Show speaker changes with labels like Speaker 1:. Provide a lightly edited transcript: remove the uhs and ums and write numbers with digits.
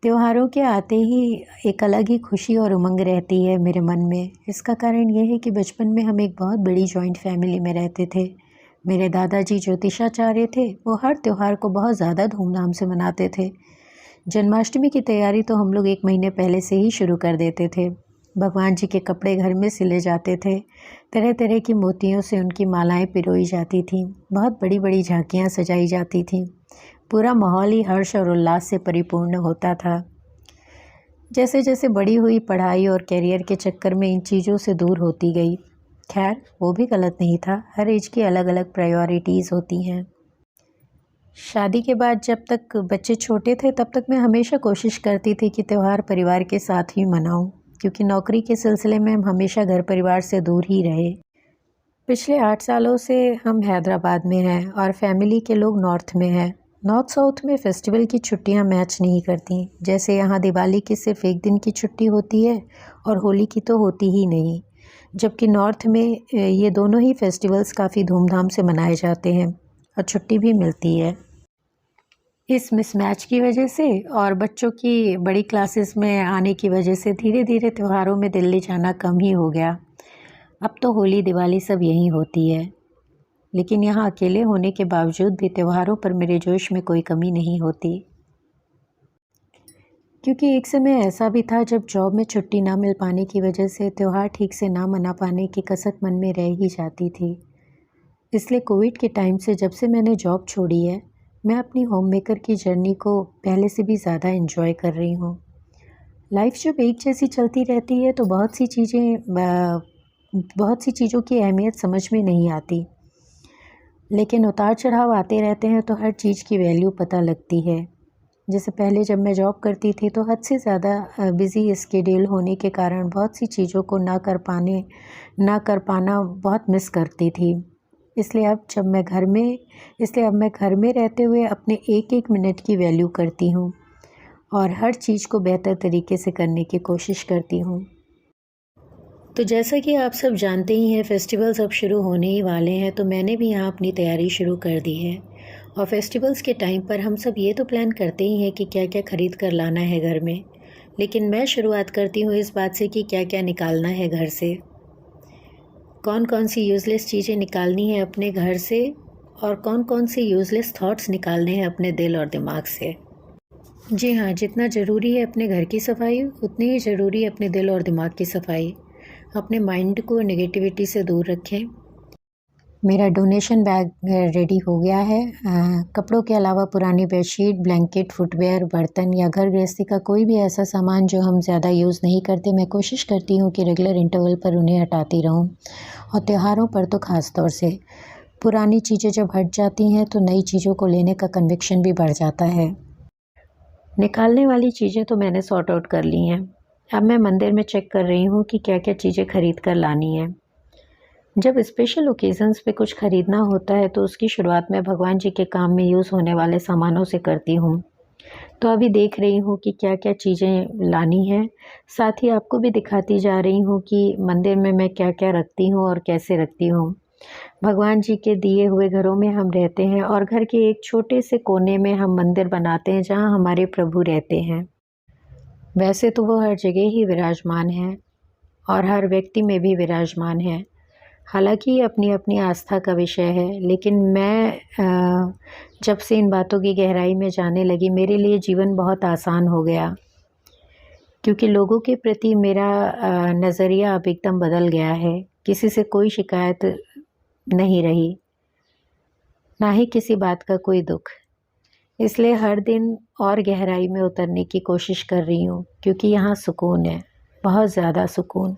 Speaker 1: त्योहारों के आते ही एक अलग ही खुशी और उमंग रहती है मेरे मन में। इसका कारण ये है कि बचपन में हम एक बहुत बड़ी जॉइंट फैमिली में रहते थे। मेरे दादाजी ज्योतिषाचार्य थे, वो हर त्योहार को बहुत ज़्यादा धूमधाम से मनाते थे। जन्माष्टमी की तैयारी तो हम लोग 1 महीने पहले से ही शुरू कर देते थे। भगवान जी के कपड़े घर में सिले जाते थे, तरह तरह की मोतियों से उनकी मालाएं पिरोई जाती थीं, बहुत बड़ी बड़ी झांकियाँ सजाई जाती थीं। पूरा माहौल ही हर्ष और उल्लास से परिपूर्ण होता था। जैसे जैसे बड़ी हुई, पढ़ाई और करियर के चक्कर में इन चीज़ों से दूर होती गई। खैर, वो भी गलत नहीं था, हर एज की अलग अलग प्रायोरिटीज़ होती हैं। शादी के बाद जब तक बच्चे छोटे थे तब तक मैं हमेशा कोशिश करती थी कि त्यौहार परिवार के साथ ही मनाऊं, क्योंकि नौकरी के सिलसिले में हम हमेशा घर परिवार से दूर ही रहे। पिछले 8 सालों से हम हैदराबाद में हैं और फैमिली के लोग नॉर्थ में हैं। नॉर्थ साउथ में फेस्टिवल की छुट्टियां मैच नहीं करती। जैसे यहाँ दिवाली की सिर्फ 1 दिन की छुट्टी होती है और होली की तो होती ही नहीं, जबकि नॉर्थ में ये दोनों ही फेस्टिवल्स काफ़ी धूमधाम से मनाए जाते हैं और छुट्टी भी मिलती है। इस मिसमैच की वजह से और बच्चों की बड़ी क्लासेस में आने की वजह से धीरे धीरे त्योहारों में दिल्ली जाना कम ही हो गया। अब तो होली दिवाली सब यहीं होती है, लेकिन यहाँ अकेले होने के बावजूद भी त्योहारों पर मेरे जोश में कोई कमी नहीं होती। क्योंकि एक समय ऐसा भी था जब जॉब में छुट्टी ना मिल पाने की वजह से त्यौहार ठीक से ना मना पाने की कसक मन में रह ही जाती थी। इसलिए कोविड के टाइम से जब से मैंने जॉब छोड़ी है, मैं अपनी होम मेकर की जर्नी को पहले से भी ज़्यादा एंजॉय कर रही हूँ। लाइफ जब एक जैसी चलती रहती है तो बहुत सी चीज़ों की अहमियत समझ में नहीं आती, लेकिन उतार चढ़ाव आते रहते हैं तो हर चीज़ की वैल्यू पता लगती है। जैसे पहले जब मैं जॉब करती थी तो हद से ज़्यादा बिज़ी स्केड्यूल होने के कारण बहुत सी चीज़ों को ना कर पाना बहुत मिस करती थी। इसलिए अब मैं घर में रहते हुए अपने एक एक मिनट की वैल्यू करती हूँ और हर चीज़ को बेहतर तरीके से करने की कोशिश करती हूँ। तो जैसा कि आप सब जानते ही हैं, फेस्टिवल्स अब शुरू होने ही वाले हैं, तो मैंने भी यहाँ अपनी तैयारी शुरू कर दी है। और फेस्टिवल्स के टाइम पर हम सब ये तो प्लान करते ही हैं कि क्या क्या ख़रीद कर लाना है घर में, लेकिन मैं शुरुआत करती हूँ इस बात से कि क्या क्या निकालना है घर से, कौन कौन सी यूज़लेस चीज़ें निकालनी है अपने घर से और कौन कौन से यूज़लेस थॉट्स निकालने हैं अपने दिल और दिमाग से। जी हाँ, जितना ज़रूरी है अपने घर की सफाई, उतनी ही ज़रूरी है अपने दिल और दिमाग की सफाई। अपने माइंड को नेगेटिविटी से दूर रखें। मेरा डोनेशन बैग रेडी हो गया है। कपड़ों के अलावा पुरानी बेडशीट, ब्लैंकेट, फुटवेयर, बर्तन या घर गृहस्थी का कोई भी ऐसा सामान जो हम ज़्यादा यूज़ नहीं करते, मैं कोशिश करती हूँ कि रेगुलर इंटरवल पर उन्हें हटाती रहूँ। और त्योहारों पर तो ख़ास तौर से पुरानी चीज़ें जब हट जाती हैं तो नई चीज़ों को लेने का कन्विक्शन भी बढ़ जाता है। निकालने वाली चीज़ें तो मैंने सॉर्ट आउट कर ली हैं। अब मैं मंदिर में चेक कर रही हूँ कि क्या क्या चीज़ें खरीद कर लानी है। जब स्पेशल ओकेज़न्स पे कुछ ख़रीदना होता है तो उसकी शुरुआत मैं भगवान जी के काम में यूज़ होने वाले सामानों से करती हूँ। तो अभी देख रही हूँ कि क्या क्या चीज़ें लानी है। साथ ही आपको भी दिखाती जा रही हूँ कि मंदिर में मैं क्या क्या रखती हूँ और कैसे रखती हूँ। भगवान जी के दिए हुए घरों में हम रहते हैं और घर के एक छोटे से कोने में हम मंदिर बनाते हैं जहाँ हमारे प्रभु रहते हैं। वैसे तो वो हर जगह ही विराजमान है और हर व्यक्ति में भी विराजमान है। हालांकि ये अपनी अपनी आस्था का विषय है, लेकिन मैं जब से इन बातों की गहराई में जाने लगी, मेरे लिए जीवन बहुत आसान हो गया, क्योंकि लोगों के प्रति मेरा नज़रिया अब एकदम बदल गया है। किसी से कोई शिकायत नहीं रही, ना ही किसी बात का कोई दुख। इसलिए हर दिन और गहराई में उतरने की कोशिश कर रही हूँ, क्योंकि यहाँ सुकून है, बहुत ज़्यादा सुकून।